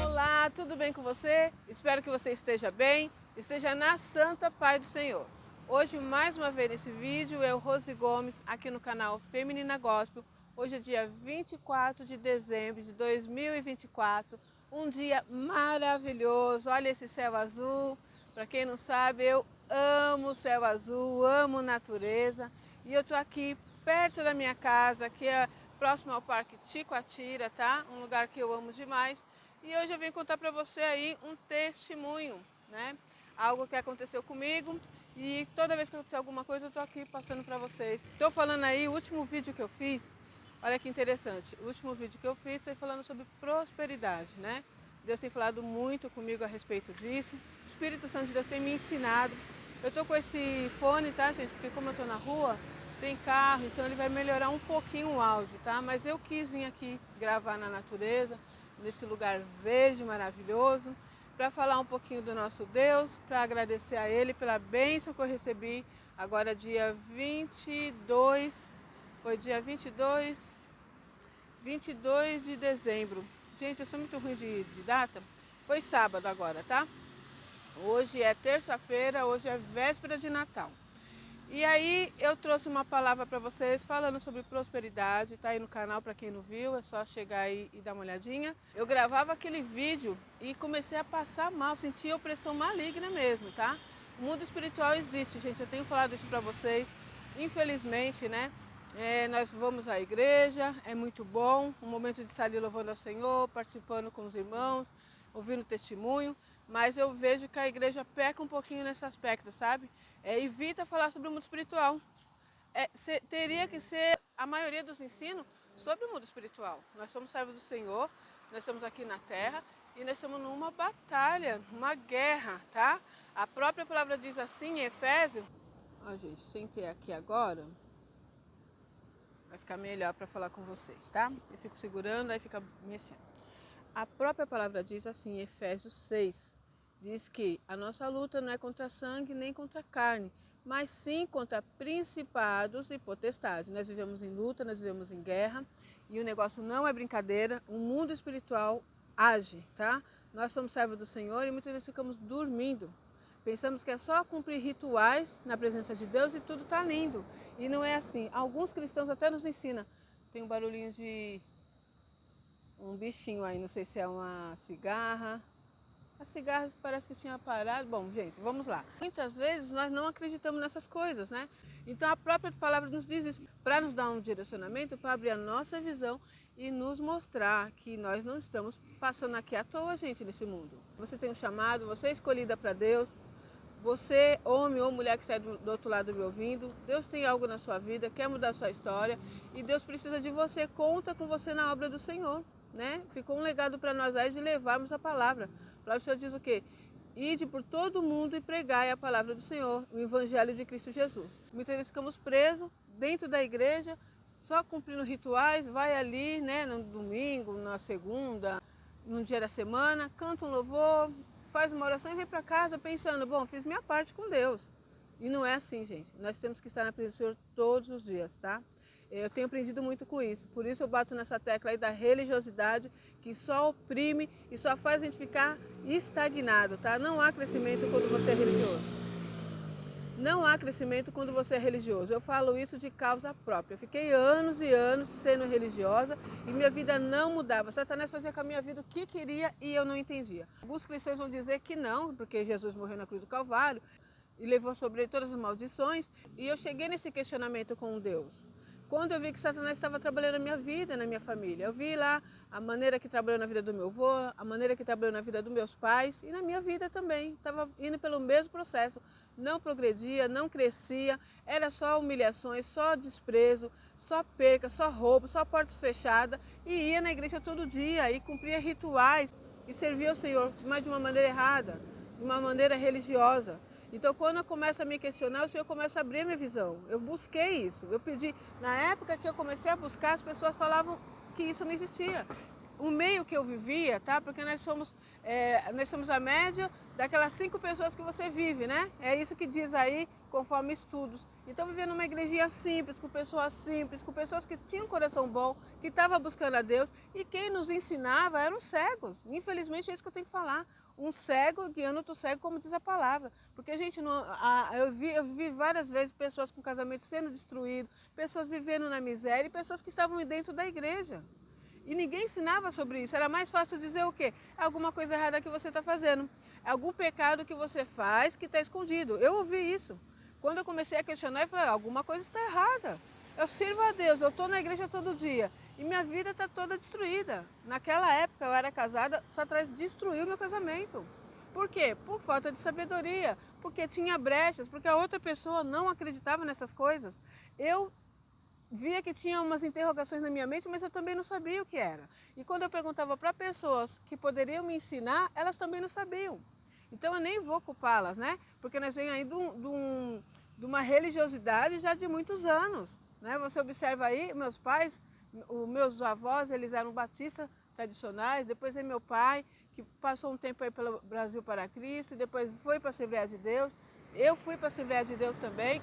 Olá, tudo bem com você? Espero que você esteja bem, esteja na santa paz do Senhor. Hoje, mais uma vez nesse vídeo, eu, Rose Gomes, aqui no canal Feminina Gospel. Hoje é dia 24 de dezembro de 2024, um dia maravilhoso. Olha esse céu azul. Para quem não sabe, eu amo o céu azul, amo natureza. E eu tô aqui perto da minha casa, que é próximo ao Parque Ticoatira, tá? Um lugar que eu amo demais. E hoje eu vim contar para você aí um testemunho, né? Algo que aconteceu comigo e toda vez que acontecer alguma coisa eu tô aqui passando para vocês. Tô falando aí, o último vídeo que eu fiz, olha que interessante, o último vídeo que eu fiz foi falando sobre prosperidade, né? Deus tem falado muito comigo a respeito disso. O Espírito Santo de Deus tem me ensinado. Eu tô com esse fone, tá, gente? Porque como eu tô na rua, tem carro, então ele vai melhorar um pouquinho o áudio, tá? Mas eu quis vir aqui gravar na natureza, nesse lugar verde maravilhoso, para falar um pouquinho do nosso Deus, para agradecer a Ele pela bênção que eu recebi agora dia 22, foi dia 22 de dezembro. Gente, eu sou muito ruim de data, foi sábado agora, tá? Hoje é terça-feira, hoje é véspera de Natal. E aí eu trouxe uma palavra para vocês falando sobre prosperidade, tá aí no canal para quem não viu, é só chegar aí e dar uma olhadinha. Eu gravava aquele vídeo e comecei a passar mal, senti opressão maligna mesmo, tá? O mundo espiritual existe, gente, eu tenho falado isso para vocês. Infelizmente, né, nós vamos à igreja, é muito bom, um momento de estar ali louvando ao Senhor, participando com os irmãos, ouvindo testemunho, mas eu vejo que a igreja peca um pouquinho nesse aspecto, sabe? Evita falar sobre o mundo espiritual. Teria que ser a maioria dos ensinos sobre o mundo espiritual. Nós somos servos do Senhor, nós estamos aqui na terra e nós estamos numa batalha, numa guerra, tá? A própria palavra diz assim em Efésios. Ó, gente, sentei aqui agora, vai ficar melhor para falar com vocês, tá? Eu fico segurando, aí fica mexendo. A própria palavra diz assim em Efésios 6. Diz que a nossa luta não é contra sangue nem contra carne, mas sim contra principados e potestades. Nós vivemos em luta, nós vivemos em guerra e o negócio não é brincadeira. O mundo espiritual age, tá? Nós somos servos do Senhor e muitas vezes ficamos dormindo. Pensamos que é só cumprir rituais na presença de Deus e tudo está lindo. E não é assim. Alguns cristãos até nos ensinam. Tem um barulhinho de um bichinho aí, não sei se é uma cigarra. As cigarras parece que tinha parado. Bom, gente, vamos lá. Muitas vezes nós não acreditamos nessas coisas, né? Então a própria palavra nos diz isso, para nos dar um direcionamento, para abrir a nossa visão e nos mostrar que nós não estamos passando aqui à toa, gente, nesse mundo. Você tem um chamado, você é escolhida para Deus. Você, homem ou mulher que está do outro lado me ouvindo, Deus tem algo na sua vida, quer mudar a sua história e Deus precisa de você, conta com você na obra do Senhor, né? Ficou um legado para nós aí de levarmos a palavra. A palavra do Senhor diz o quê? Ide por todo mundo e pregai a palavra do Senhor, o Evangelho de Cristo Jesus. Muitas vezes ficamos presos dentro da igreja, só cumprindo rituais, vai ali, né, no domingo, na segunda, num dia da semana, canta um louvor, faz uma oração e vem para casa pensando, bom, fiz minha parte com Deus. E não é assim, gente. Nós temos que estar na presença do Senhor todos os dias, tá? Eu tenho aprendido muito com isso. Por isso eu bato nessa tecla aí da religiosidade, que só oprime e só faz a gente ficar estagnado, tá? Não há crescimento quando você é religioso. Não há crescimento quando você é religioso. Eu falo isso de causa própria. Eu fiquei anos e anos sendo religiosa e minha vida não mudava. Satanás fazia com a minha vida o que queria e eu não entendia. Alguns cristãos vão dizer que não, porque Jesus morreu na cruz do Calvário e levou sobre ele todas as maldições. E eu cheguei nesse questionamento com Deus. Quando eu vi que Satanás estava trabalhando na minha vida, na minha família. Eu vi lá a maneira que trabalhou na vida do meu avô, a maneira que trabalhou na vida dos meus pais e na minha vida também. Estava indo pelo mesmo processo. Não progredia, não crescia, era só humilhações, só desprezo, só perca, só roubo, só portas fechadas. E ia na igreja todo dia e cumpria rituais e servia ao Senhor, mas de uma maneira errada, de uma maneira religiosa. Então, quando eu começo a me questionar, o Senhor começa a abrir a minha visão. Eu busquei isso, eu pedi. Na época que eu comecei a buscar, as pessoas falavam que isso não existia. O meio que eu vivia, tá? Porque nós somos a média daquelas 5 pessoas que você vive, né? É isso que diz aí, conforme estudos. Então vivia numa igrejinha simples, com pessoas que tinham um coração bom, que estavam buscando a Deus, e quem nos ensinava eram cegos. Infelizmente é isso que eu tenho que falar. Um cego guiando outro cego, como diz a palavra. Porque a gente não. Eu vi várias vezes pessoas com casamento sendo destruídos, pessoas vivendo na miséria e pessoas que estavam dentro da igreja. E ninguém ensinava sobre isso. Era mais fácil dizer o quê? É alguma coisa errada que você está fazendo. É algum pecado que você faz que está escondido. Eu ouvi isso. Quando eu comecei a questionar, eu falei, alguma coisa está errada. Eu sirvo a Deus, eu estou na igreja todo dia. E minha vida está toda destruída. Naquela época eu era casada, Satanás destruiu meu casamento. Por quê? Por falta de sabedoria. Porque tinha brechas, porque a outra pessoa não acreditava nessas coisas. Eu via que tinha umas interrogações na minha mente, mas eu também não sabia o que era. E quando eu perguntava para pessoas que poderiam me ensinar, elas também não sabiam. Então eu nem vou culpá-las, né? Porque nós vemos aí de uma religiosidade já de muitos anos, né? Você observa aí, meus pais, os meus avós, eles eram batistas tradicionais, depois é meu pai, que passou um tempo aí pelo Brasil para Cristo, e depois foi para a Assembleia de Deus. Eu fui para a Assembleia de Deus também.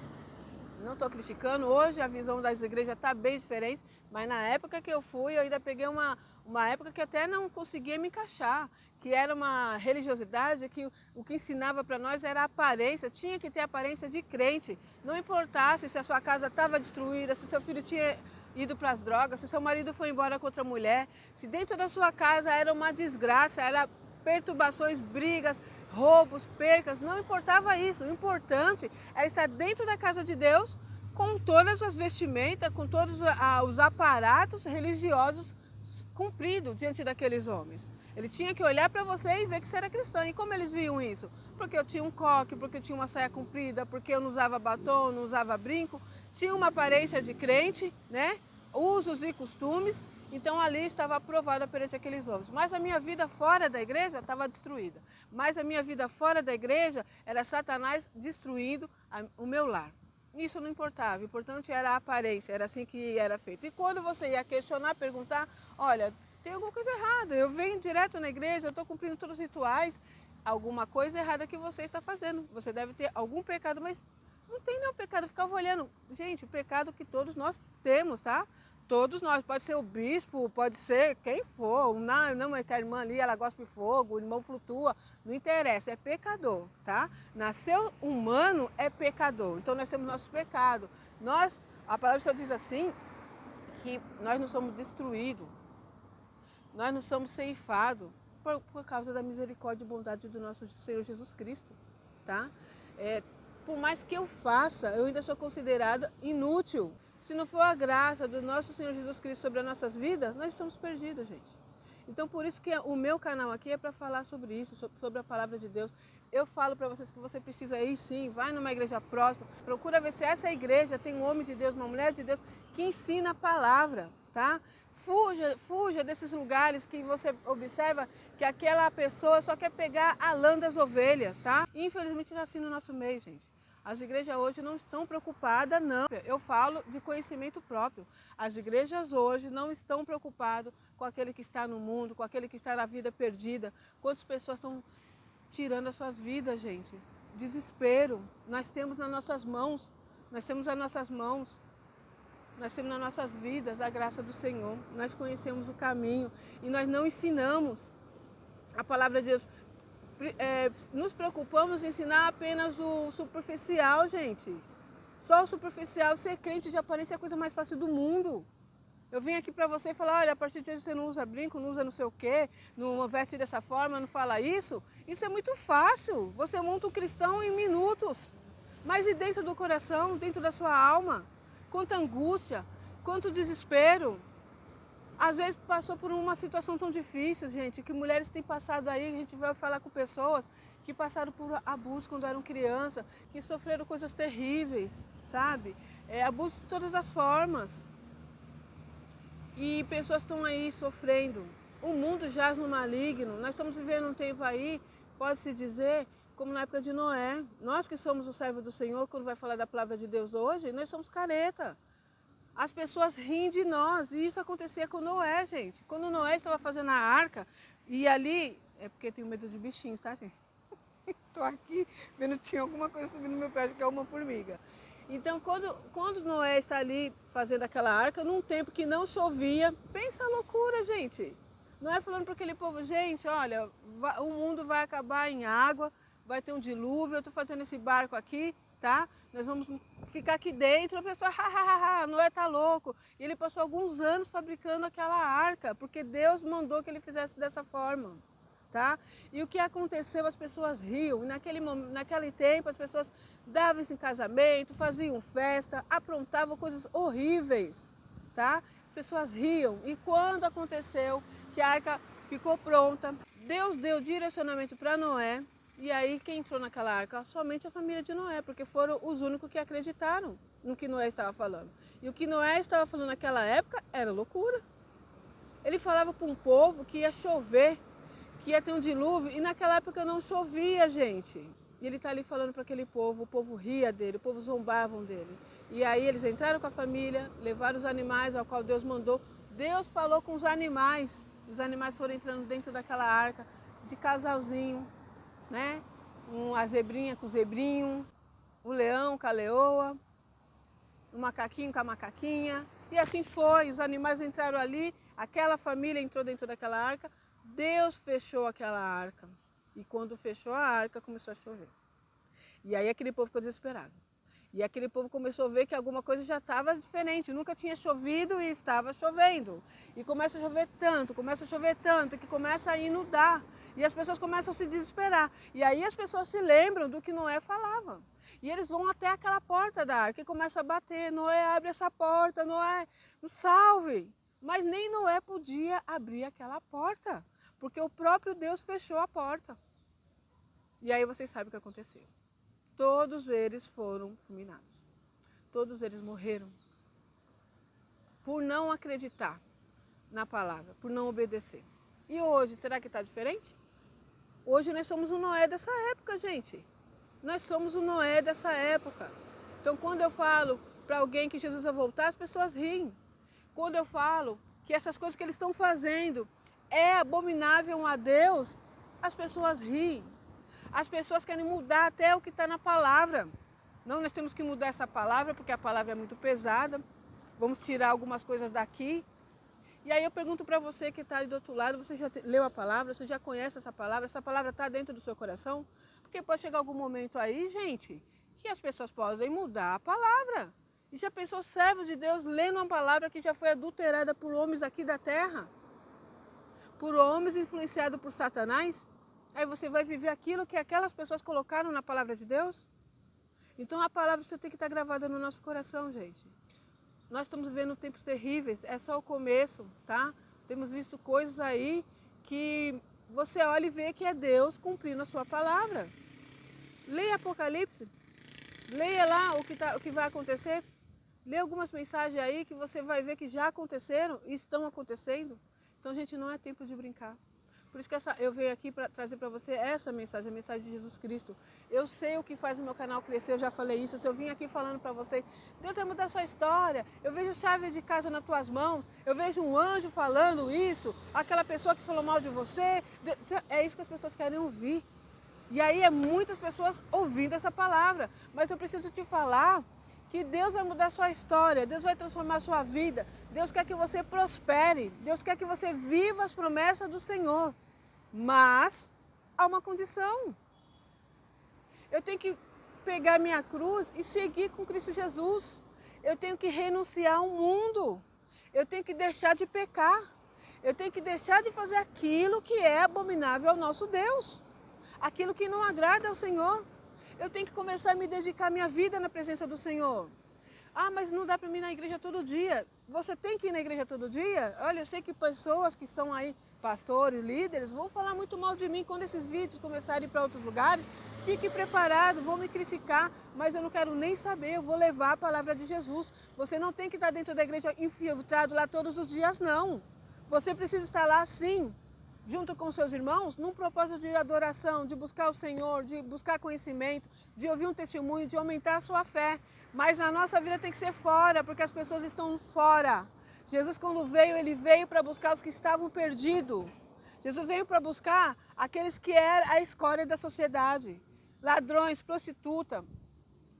Não estou criticando, hoje a visão das igrejas está bem diferente, mas na época que eu fui, eu ainda peguei uma época que até não conseguia me encaixar, que era uma religiosidade que o que ensinava para nós era a aparência, tinha que ter aparência de crente, não importasse se a sua casa estava destruída, se seu filho tinha ido para as drogas, se seu marido foi embora com outra mulher, se dentro da sua casa era uma desgraça, era perturbações, brigas, roubos, percas, não importava isso. O importante é estar dentro da casa de Deus com todas as vestimentas, com todos os aparatos religiosos cumpridos diante daqueles homens. Ele tinha que olhar para você e ver que você era cristão. E como eles viam isso? Porque eu tinha um coque, porque eu tinha uma saia comprida, porque eu não usava batom, não usava brinco, tinha uma aparência de crente, né? Usos e costumes. Então ali estava aprovada perante aqueles homens. Mas a minha vida fora da igreja estava destruída. Mas a minha vida fora da igreja era Satanás destruindo o meu lar. Isso não importava, o importante era a aparência, era assim que era feito. E quando você ia questionar, perguntar, olha, tem alguma coisa errada, eu venho direto na igreja, eu estou cumprindo todos os rituais, alguma coisa errada que você está fazendo. Você deve ter algum pecado, mas não tem nenhum pecado, eu ficava olhando. Gente, o pecado que todos nós temos, tá? Todos nós, pode ser o bispo, pode ser quem for, não é que a irmã ali, ela gosta de fogo, o irmão flutua, não interessa, é pecador, tá? Nasceu humano é pecador, então nós temos nosso pecado. A palavra do Senhor diz assim, que nós não somos destruídos, nós não somos ceifados por causa da misericórdia e bondade do nosso Senhor Jesus Cristo, tá? Por mais que eu faça, eu ainda sou considerada inútil. Se não for a graça do nosso Senhor Jesus Cristo sobre as nossas vidas, nós estamos perdidos, gente. Então, por isso que o meu canal aqui é para falar sobre isso, sobre a palavra de Deus. Eu falo para vocês que você precisa ir sim, vai numa igreja próxima, procura ver se essa igreja tem um homem de Deus, uma mulher de Deus que ensina a palavra, tá? Fuja desses lugares que você observa que aquela pessoa só quer pegar a lã das ovelhas, tá? Infelizmente é assim no nosso meio, gente. As igrejas hoje não estão preocupadas, não. Eu falo de conhecimento próprio. As igrejas hoje não estão preocupadas com aquele que está no mundo, com aquele que está na vida perdida. Quantas pessoas estão tirando as suas vidas, gente? Desespero. Nós temos nas nossas mãos, nós temos nas nossas mãos, nós temos nas nossas vidas a graça do Senhor. Nós conhecemos o caminho e nós não ensinamos a palavra de Deus. Nos preocupamos em ensinar apenas o superficial, gente. Só o superficial, ser crente de aparência é a coisa mais fácil do mundo. Eu vim aqui para você e falar, olha, a partir de hoje você não usa brinco, não usa não sei o quê, não veste dessa forma, não fala isso. Isso é muito fácil. Você monta um cristão em minutos. Mas e dentro do coração, dentro da sua alma? Quanta angústia, quanto desespero. Às vezes passou por uma situação tão difícil, gente, que mulheres têm passado aí, a gente vai falar com pessoas que passaram por abuso quando eram crianças, que sofreram coisas terríveis, sabe? Abuso de todas as formas. E pessoas estão aí sofrendo. O mundo jaz no maligno. Nós estamos vivendo um tempo aí, pode-se dizer, como na época de Noé. Nós que somos os servos do Senhor, quando vai falar da palavra de Deus hoje, nós somos careta. As pessoas riem de nós, e isso acontecia com Noé, gente. Quando Noé estava fazendo a arca, e ali, é porque eu tenho medo de bichinhos, tá, gente? Estou aqui vendo que tinha alguma coisa subindo no meu pé, que é uma formiga. Então, quando Noé está ali fazendo aquela arca, num tempo que não chovia, pensa a loucura, gente. Noé falando para aquele povo, gente, olha, o mundo vai acabar em água, vai ter um dilúvio, eu estou fazendo esse barco aqui, tá? Nós vamos ficar aqui dentro. A pessoa, Noé tá louco. E ele passou alguns anos fabricando aquela arca, porque Deus mandou que ele fizesse dessa forma. Tá? E o que aconteceu, as pessoas riam. E naquele tempo as pessoas davam-se em casamento, faziam festa, aprontavam coisas horríveis. Tá? As pessoas riam. E quando aconteceu que a arca ficou pronta, Deus deu direcionamento para Noé. E aí quem entrou naquela arca? Somente a família de Noé, porque foram os únicos que acreditaram no que Noé estava falando. E o que Noé estava falando naquela época era loucura. Ele falava para um povo que ia chover, que ia ter um dilúvio, e naquela época não chovia, gente. E ele está ali falando para aquele povo, o povo ria dele, o povo zombavam dele. E aí eles entraram com a família, levaram os animais ao qual Deus mandou. Deus falou com os animais foram entrando dentro daquela arca, de casalzinho, né? A zebrinha com o zebrinho, o leão com a leoa, o macaquinho com a macaquinha. E assim foi, os animais entraram ali, aquela família entrou dentro daquela arca. Deus fechou aquela arca. E quando fechou a arca, começou a chover. E aí aquele povo ficou desesperado. E aquele povo começou a ver que alguma coisa já estava diferente. Nunca tinha chovido e estava chovendo. E começa a chover tanto, que começa a inundar. E as pessoas começam a se desesperar. E aí as pessoas se lembram do que Noé falava. E eles vão até aquela porta da arca e começam a bater. Noé, abre essa porta, Noé, salve! Mas nem Noé podia abrir aquela porta, porque o próprio Deus fechou a porta. E aí vocês sabem o que aconteceu. Todos eles foram fulminados. Todos eles morreram por não acreditar na palavra, por não obedecer. E hoje, será que está diferente? Hoje nós somos o Noé dessa época, gente. Nós somos o Noé dessa época. Então, quando eu falo para alguém que Jesus vai voltar, as pessoas riem. Quando eu falo que essas coisas que eles estão fazendo é abominável a Deus, as pessoas riem. As pessoas querem mudar até o que está na palavra. Não, nós temos que mudar essa palavra, porque a palavra é muito pesada. Vamos tirar algumas coisas daqui. E aí eu pergunto para você que está aí do outro lado, você já leu a palavra, você já conhece essa palavra está dentro do seu coração? Porque pode chegar algum momento aí, gente, que as pessoas podem mudar a palavra. E se a pessoa serve de Deus lendo uma palavra que já foi adulterada por homens aqui da terra, por homens influenciados por Satanás, aí você vai viver aquilo que aquelas pessoas colocaram na palavra de Deus? Então a palavra você tem que estar gravada no nosso coração, gente. Nós estamos vivendo tempos terríveis, é só o começo, tá? Temos visto coisas aí que você olha e vê que é Deus cumprindo a sua palavra. Leia Apocalipse, leia lá o que vai acontecer. Lê algumas mensagens aí que você vai ver que já aconteceram e estão acontecendo. Então, gente, não é tempo de brincar. Por isso que eu venho aqui para trazer para você essa mensagem, a mensagem de Jesus Cristo. Eu sei o que faz o meu canal crescer, eu já falei isso. Se eu vim aqui falando para vocês, Deus vai mudar a sua história. Eu vejo chave de casa nas tuas mãos. Eu vejo um anjo falando isso. Aquela pessoa que falou mal de você. É isso que as pessoas querem ouvir. E aí é muitas pessoas ouvindo essa palavra. Mas eu preciso te falar que Deus vai mudar a sua história, Deus vai transformar a sua vida, Deus quer que você prospere, Deus quer que você viva as promessas do Senhor. Mas há uma condição. Eu tenho que pegar minha cruz e seguir com Cristo Jesus. Eu tenho que renunciar ao mundo. Eu tenho que deixar de pecar. Eu tenho que deixar de fazer aquilo que é abominável ao nosso Deus. Aquilo que não agrada ao Senhor. Eu tenho que começar a me dedicar a minha vida na presença do Senhor. Ah, mas não dá para mim ir na igreja todo dia. Você tem que ir na igreja todo dia? Olha, eu sei que pessoas que são aí, pastores, líderes, vão falar muito mal de mim quando esses vídeos começarem a ir para outros lugares. Fique preparado, vão me criticar, mas eu não quero nem saber, eu vou levar a palavra de Jesus. Você não tem que estar dentro da igreja infiltrado lá todos os dias, não. Você precisa estar lá sim, junto com seus irmãos, num propósito de adoração, de buscar o Senhor, de buscar conhecimento, de ouvir um testemunho, de aumentar a sua fé. Mas a nossa vida tem que ser fora, porque as pessoas estão fora. Jesus, quando veio, ele veio para buscar os que estavam perdidos. Jesus veio para buscar aqueles que eram a escória da sociedade. Ladrões, prostituta,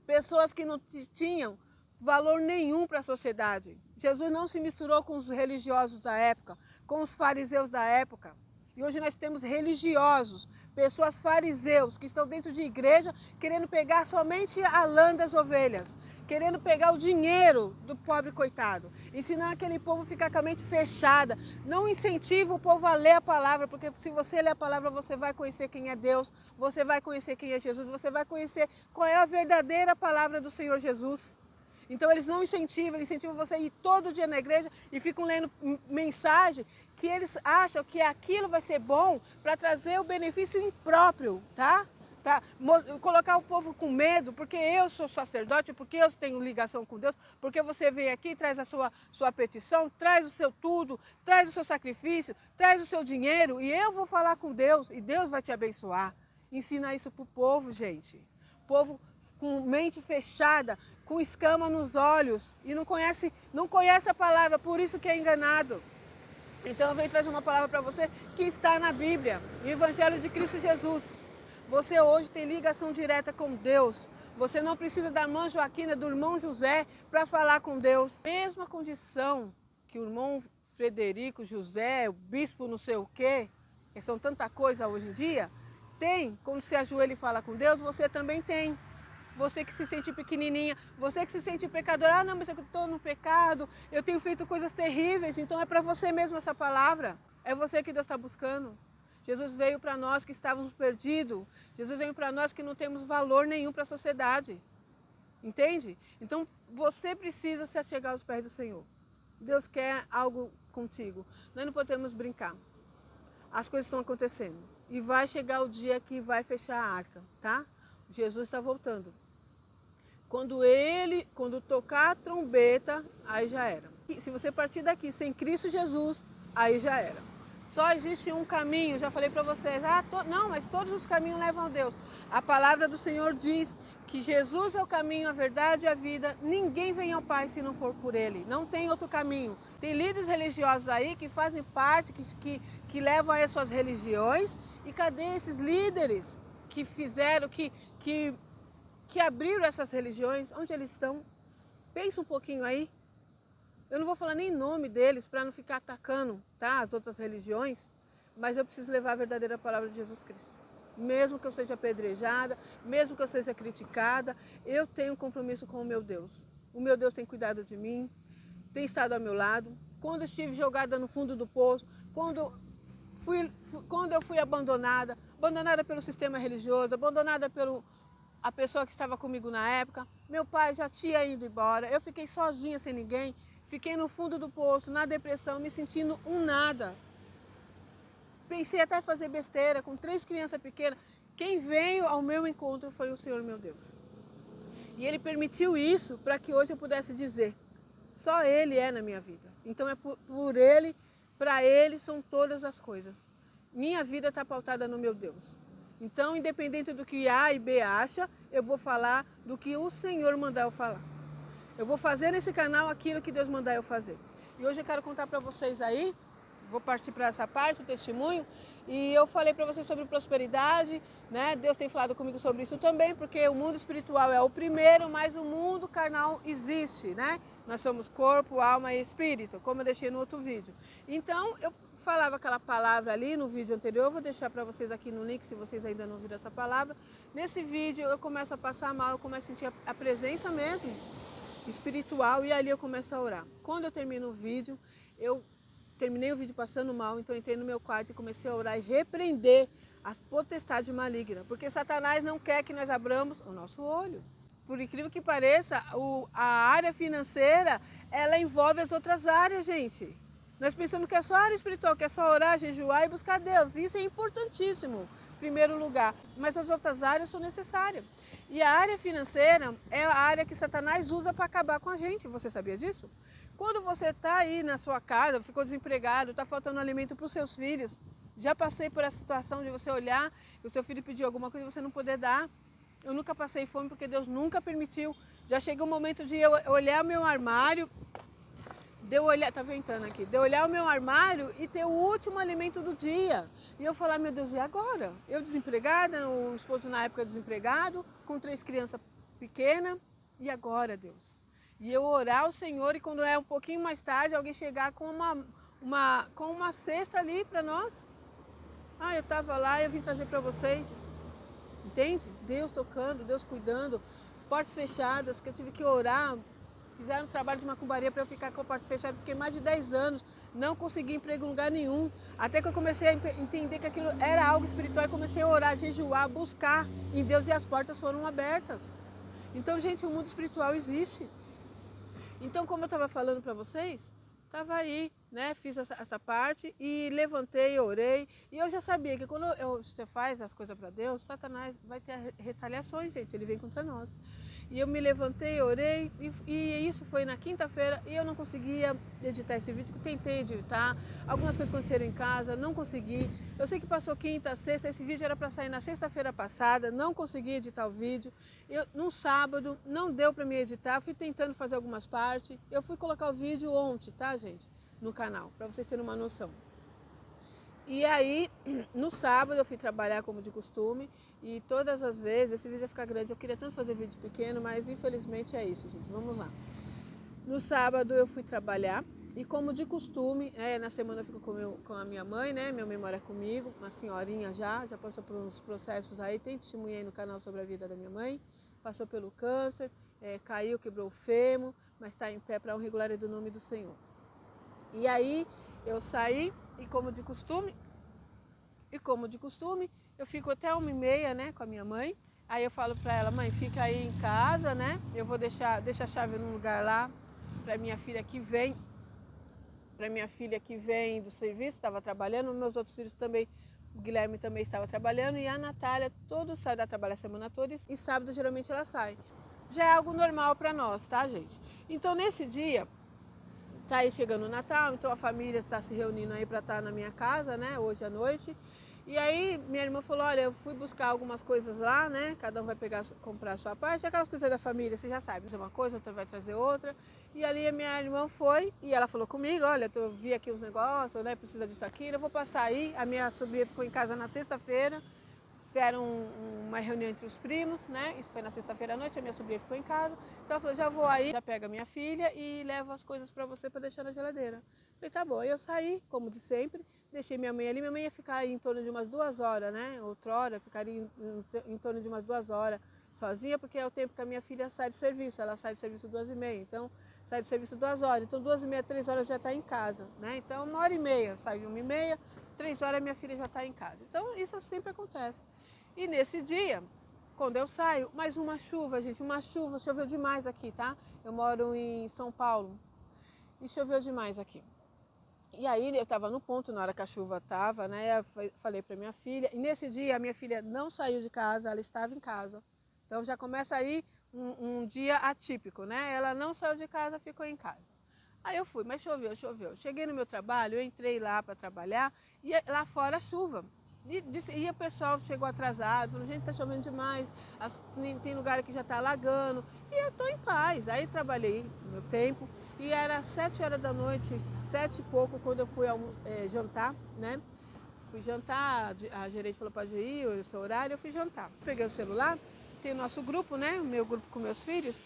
pessoas que não tinham valor nenhum para a sociedade. Jesus não se misturou com os religiosos da época, com os fariseus da época. E hoje nós temos religiosos, pessoas fariseus que estão dentro de igreja querendo pegar somente a lã das ovelhas, querendo pegar o dinheiro do pobre coitado, ensinando aquele povo a ficar com a mente fechada. Não incentiva o povo a ler a palavra, porque se você ler a palavra você vai conhecer quem é Deus, você vai conhecer quem é Jesus, você vai conhecer qual é a verdadeira palavra do Senhor Jesus. Então eles não incentivam, eles incentivam você a ir todo dia na igreja e ficam lendo mensagem que eles acham que aquilo vai ser bom para trazer o benefício impróprio, tá? Para colocar o povo com medo, porque eu sou sacerdote, porque eu tenho ligação com Deus, porque você vem aqui, traz a sua petição, traz o seu tudo, traz o seu sacrifício, traz o seu dinheiro e eu vou falar com Deus e Deus vai te abençoar. Ensina isso para o povo, gente. O povo com mente fechada, com escama nos olhos e não conhece a palavra, por isso que é enganado. Então eu venho trazer uma palavra para você que está na Bíblia, no Evangelho de Cristo Jesus. Você hoje tem ligação direta com Deus. Você não precisa da mãe Joaquina, do irmão José para falar com Deus. Mesma condição que o irmão Frederico, José, o bispo não sei o quê, que são tanta coisa hoje em dia, tem, quando se ajoelha e fala com Deus, você também tem. Você que se sente pequenininha, você que se sente pecadora, não, mas eu estou no pecado, eu tenho feito coisas terríveis, então é para você mesmo essa palavra. É você que Deus está buscando. Jesus veio para nós que estávamos perdidos. Jesus veio para nós que não temos valor nenhum para a sociedade. Entende? Então você precisa se achegar aos pés do Senhor. Deus quer algo contigo. Nós não podemos brincar. As coisas estão acontecendo. E vai chegar o dia que vai fechar a arca, tá? Jesus está voltando. Quando tocar a trombeta, aí já era. Se você partir daqui sem Cristo Jesus, aí já era. Só existe um caminho, já falei para vocês. Não, mas todos os caminhos levam a Deus. A palavra do Senhor diz que Jesus é o caminho, a verdade e a vida. Ninguém vem ao Pai se não for por Ele. Não tem outro caminho. Tem líderes religiosos aí que fazem parte, que levam aí as suas religiões. E cadê esses líderes que fizeram, que abriram essas religiões? Onde eles estão? Pensa um pouquinho aí. Eu não vou falar nem nome deles para não ficar atacando, tá, as outras religiões, mas eu preciso levar a verdadeira palavra de Jesus Cristo. Mesmo que eu seja apedrejada, mesmo que eu seja criticada, eu tenho um compromisso com o meu Deus. O meu Deus tem cuidado de mim, tem estado ao meu lado. Quando eu estive jogada no fundo do poço, quando eu fui abandonada pelo sistema religioso, abandonada a pessoa que estava comigo na época, meu pai já tinha ido embora, eu fiquei sozinha sem ninguém, fiquei no fundo do poço, na depressão, me sentindo um nada. Pensei até fazer besteira, com 3 crianças pequenas. Quem veio ao meu encontro foi o Senhor meu Deus. E Ele permitiu isso para que hoje eu pudesse dizer, só Ele é na minha vida. Então é por Ele, para Ele são todas as coisas. Minha vida está pautada no meu Deus. Então, independente do que A e B acha, eu vou falar do que o Senhor mandar eu falar. Eu vou fazer nesse canal aquilo que Deus mandar eu fazer. E hoje eu quero contar para vocês aí, vou partir para essa parte, o testemunho, e eu falei para vocês sobre prosperidade, né? Deus tem falado comigo sobre isso também, porque o mundo espiritual é o primeiro, mas o mundo carnal existe, né? Nós somos corpo, alma e espírito, como eu deixei no outro vídeo. Então, eu falava aquela palavra ali no vídeo anterior, eu vou deixar para vocês aqui no link, se vocês ainda não viram essa palavra. Nesse vídeo eu começo a passar mal, eu começo a sentir a presença mesmo espiritual e ali eu começo a orar. Quando eu termino o vídeo, eu terminei o vídeo passando mal, então eu entrei no meu quarto e comecei a orar e repreender as potestades malignas, porque Satanás não quer que nós abramos o nosso olho. Por incrível que pareça, a área financeira, ela envolve as outras áreas, gente. Nós pensamos que é só a área espiritual, que é só orar, jejuar e buscar Deus. Isso é importantíssimo, em primeiro lugar. Mas as outras áreas são necessárias. E a área financeira é a área que Satanás usa para acabar com a gente. Você sabia disso? Quando você está aí na sua casa, ficou desempregado, está faltando alimento para os seus filhos. Já passei por essa situação de você olhar e o seu filho pedir alguma coisa e você não poder dar. Eu nunca passei fome porque Deus nunca permitiu. Já chegou o momento de eu olhar o meu armário, tá ventando aqui, de eu olhar o meu armário e ter o último alimento do dia. E eu falar, meu Deus, e agora? Eu desempregada, o esposo na época desempregado, com 3 crianças pequena, e agora, Deus? E eu orar ao Senhor, e quando é um pouquinho mais tarde, alguém chegar com uma cesta ali para nós. Eu estava lá e eu vim trazer para vocês. Entende? Deus tocando, Deus cuidando, portas fechadas, que eu tive que orar. Fizeram um trabalho de macumbaria para eu ficar com a porta fechada. Fiquei mais de 10 anos, não consegui emprego em lugar nenhum. Até que eu comecei a entender que aquilo era algo espiritual e comecei a orar, a jejuar, a buscar em Deus, e as portas foram abertas. Então, gente, o mundo espiritual existe. Então, como eu estava falando para vocês, estava aí, né? Fiz essa parte e levantei, orei. E eu já sabia que quando você faz as coisas para Deus, Satanás vai ter retaliações, gente. Ele vem contra nós. E eu me levantei, orei, e isso foi na quinta-feira, e eu não conseguia editar esse vídeo, que eu tentei editar, algumas coisas aconteceram em casa, não consegui. Eu sei que passou quinta, sexta, esse vídeo era para sair na sexta-feira passada, não consegui editar o vídeo. No sábado, não deu para me editar, fui tentando fazer algumas partes. Eu fui colocar o vídeo ontem, tá, gente? No canal, para vocês terem uma noção. E aí, no sábado, eu fui trabalhar como de costume, e todas as vezes, esse vídeo vai ficar grande, eu queria tanto fazer vídeo pequeno, mas infelizmente é isso, gente, vamos lá. No sábado eu fui trabalhar, e como de costume, na semana eu fico com a minha mãe, né, minha mãe mora comigo, uma senhorinha já passou por uns processos aí, tem testemunha aí no canal sobre a vida da minha mãe, passou pelo câncer, caiu, quebrou o fêmur, mas está em pé para a honra e glória do nome do Senhor. E aí, eu saí, e como de costume, eu fico até 1h30, né, com a minha mãe. Aí eu falo para ela, mãe, fica aí em casa, né? Eu vou deixar a chave num lugar lá para minha filha que vem do serviço, estava trabalhando, meus outros filhos também, o Guilherme também estava trabalhando, e a Natália, todos saem da trabalho a semana toda, e sábado geralmente ela sai. Já é algo normal para nós, tá, gente? Então nesse dia, tá aí chegando o Natal, então a família está se reunindo aí para estar na minha casa, né, hoje à noite. E aí minha irmã falou, olha, eu fui buscar algumas coisas lá, né, cada um vai comprar a sua parte, aquelas coisas da família, você já sabe, fazer uma coisa, outra vai trazer outra. E ali a minha irmã foi, e ela falou comigo, olha, eu vi aqui os negócios, né, precisa disso aqui, eu vou passar aí. A minha sobrinha ficou em casa na sexta-feira, tiveram uma reunião entre os primos, né? Isso foi na sexta-feira à noite, a minha sobrinha ficou em casa. Então ela falou, já vou aí, já pega a minha filha e levo as coisas para você para deixar na geladeira. Falei, tá bom. Aí eu saí, como de sempre, deixei minha mãe ali. Minha mãe ia ficar aí em torno de umas 2 horas, né? Outrora, ficaria em torno de umas 2 horas sozinha, porque é o tempo que a minha filha sai de serviço. Ela sai de serviço 2h30, então sai de serviço 2 horas. Então 2h30, 3 horas já está em casa, né? Então 1h30, sai de 1h30, 3 horas minha filha já está em casa. Então isso sempre acontece. E nesse dia, quando eu saio, mais uma chuva, gente, choveu demais aqui, tá? Eu moro em São Paulo e choveu demais aqui. E aí eu estava no ponto na hora que a chuva estava, né? Eu falei para minha filha, e nesse dia a minha filha não saiu de casa, ela estava em casa. Então já começa aí um dia atípico, né? Ela não saiu de casa, ficou em casa. Aí eu fui, mas choveu. Cheguei no meu trabalho, eu entrei lá para trabalhar e lá fora chuva. E o pessoal chegou atrasado, falou, gente, tá chovendo demais, tem lugar que já está alagando. E eu estou em paz. Aí trabalhei no meu tempo e era 7 horas da noite, 7 e pouco, quando eu fui jantar, né? Fui jantar, a gerente falou para ir, o seu horário, eu fui jantar. Peguei o celular, tem o nosso grupo, né? O meu grupo com meus filhos.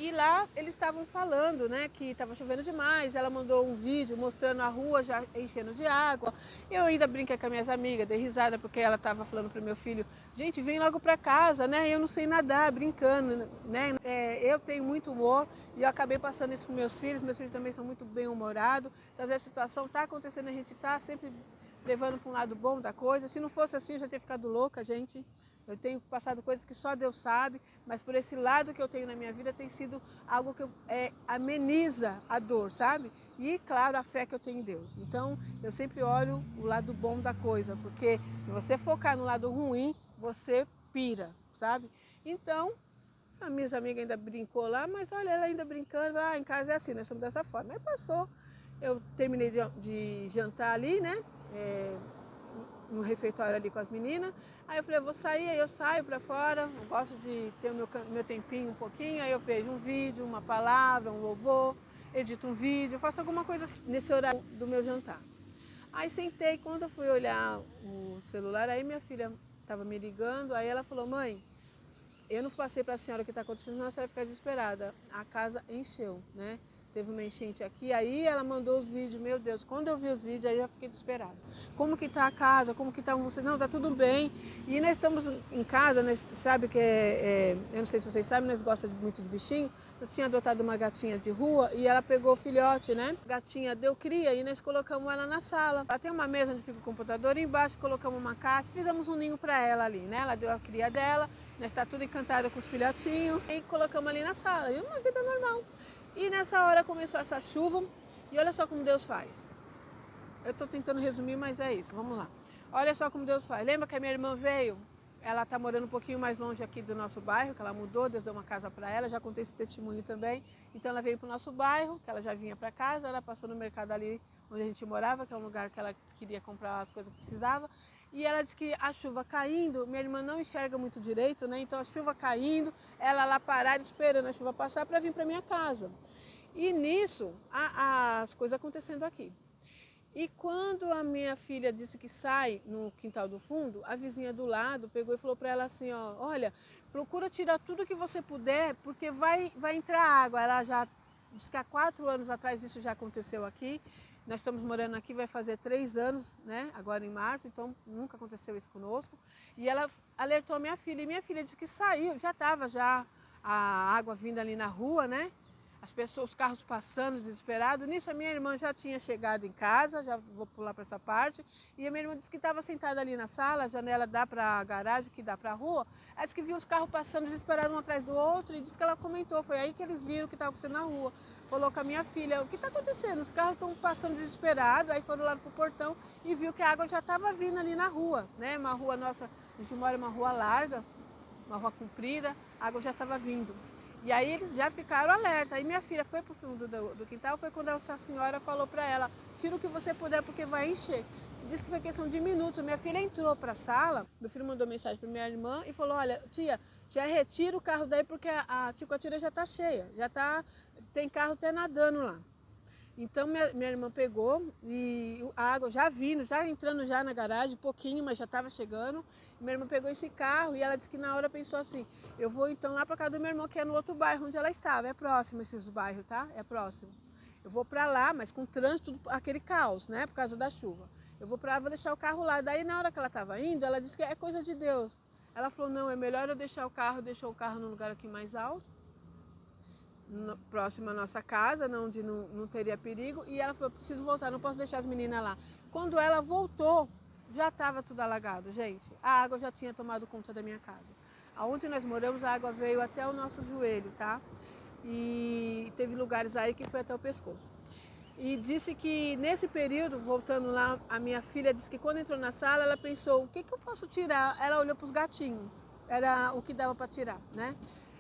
E lá eles estavam falando, né, que estava chovendo demais. Ela mandou um vídeo mostrando a rua já enchendo de água. Eu ainda brinquei com as minhas amigas, dei risada, porque ela estava falando para o meu filho, gente, vem logo para casa, né? Eu não sei nadar, brincando, né? Eu tenho muito humor e eu acabei passando isso para meus filhos também são muito bem-humorados. Então, às vezes, a situação está acontecendo, a gente está sempre levando para um lado bom da coisa. Se não fosse assim, eu já tinha ficado louca, gente. Eu tenho passado coisas que só Deus sabe, mas por esse lado que eu tenho na minha vida tem sido algo que ameniza a dor, sabe? E, claro, a fé que eu tenho em Deus. Então, eu sempre olho o lado bom da coisa, porque se você focar no lado ruim, você pira, sabe? Então, a minha amiga ainda brincou lá, mas olha, ela ainda brincando, em casa é assim, nós somos dessa forma. Aí passou, eu terminei de jantar ali, né? No refeitório ali com as meninas. Aí eu falei, eu vou sair, aí eu saio para fora, eu gosto de ter o meu tempinho um pouquinho, aí eu vejo um vídeo, uma palavra, um louvor, edito um vídeo, faço alguma coisa assim, nesse horário do meu jantar. Aí sentei, quando eu fui olhar o celular, aí minha filha estava me ligando, aí ela falou, mãe, eu não passei para a senhora o que está acontecendo, senão a senhora fica desesperada. A casa encheu, né? Teve uma enchente aqui, aí ela mandou os vídeos, meu Deus, quando eu vi os vídeos, aí eu fiquei desesperada. Como que tá a casa, como que tá você? Não, tá tudo bem. E nós estamos em casa, né, sabe que eu não sei se vocês sabem, nós gostamos muito de bichinho. Eu tinha adotado uma gatinha de rua e ela pegou o filhote, né? A gatinha deu cria e nós colocamos ela na sala. Ela tem uma mesa onde fica o computador e embaixo colocamos uma caixa, fizemos um ninho para ela ali, né? Ela deu a cria dela, nós está tudo encantada com os filhotinhos e colocamos ali na sala. E uma vida normal. E nessa hora começou essa chuva e olha só como Deus faz. Eu estou tentando resumir, mas é isso, vamos lá. Olha só como Deus faz. Lembra que a minha irmã veio? Ela está morando um pouquinho mais longe aqui do nosso bairro, que ela mudou, Deus deu uma casa para ela, já contei esse testemunho também. Então ela veio para o nosso bairro, que ela já vinha para casa, ela passou no mercado ali onde a gente morava, que é um lugar que ela queria comprar as coisas que precisava. E ela disse que a chuva caindo, minha irmã não enxerga muito direito, né? Então a chuva caindo, ela lá parada esperando a chuva passar para vir para minha casa. E nisso, as coisas acontecendo aqui. E quando a minha filha disse que sai no quintal do fundo, a vizinha do lado pegou e falou para ela assim, ó, olha, procura tirar tudo que você puder, porque vai entrar água. Ela já disse que há 4 anos atrás isso já aconteceu aqui. Nós estamos morando aqui, vai fazer 3 anos, né? Agora em março, então nunca aconteceu isso conosco. E ela alertou a minha filha, e minha filha disse que saiu, já estava já a água vindo ali na rua, né? As pessoas, os carros passando desesperados. Nisso a minha irmã já tinha chegado em casa, já vou pular para essa parte. E a minha irmã disse que estava sentada ali na sala, a janela dá para a garagem, que dá para a rua. Ela disse que viu os carros passando desesperados um atrás do outro e disse que ela comentou, foi aí que eles viram o que estava acontecendo na rua. Falou com a minha filha, o que está acontecendo? Os carros estão passando desesperados, aí foram lá para o portão e viu que a água já estava vindo ali na rua, né? Uma rua nossa, a gente mora em uma rua larga, uma rua comprida, a água já estava vindo. E aí eles já ficaram alerta. Aí minha filha foi para o fundo do quintal, foi quando essa senhora falou para ela, tira o que você puder porque vai encher. Disse que foi questão de minutos. Minha filha entrou para a sala, meu filho mandou mensagem para minha irmã e falou, olha, tia, já retira o carro daí porque a Ticoatira já está cheia, já tá, tem carro até nadando lá. Então minha irmã pegou e a água já vindo, já entrando já na garagem, pouquinho, mas já estava chegando. Minha irmã pegou esse carro e ela disse que na hora pensou assim, eu vou então lá para casa do meu irmão, que é no outro bairro onde ela estava. É próximo esses bairros, tá? É próximo. Eu vou para lá, mas com trânsito, aquele caos, né? Por causa da chuva. Eu vou para lá, vou deixar o carro lá. Daí na hora que ela estava indo, ela disse que é coisa de Deus. Ela falou, não, é melhor eu deixar o carro, deixou o carro num lugar aqui mais alto, próximo à nossa casa, onde não teria perigo. E ela falou, preciso voltar, não posso deixar as meninas lá. Quando ela voltou, já estava tudo alagado, gente. A água já tinha tomado conta da minha casa. Aonde nós moramos, a água veio até o nosso joelho, tá? E teve lugares aí que foi até o pescoço. E disse que nesse período, voltando lá, a minha filha disse que quando entrou na sala, ela pensou, o que eu posso tirar? Ela olhou para os gatinhos, era o que dava para tirar, né?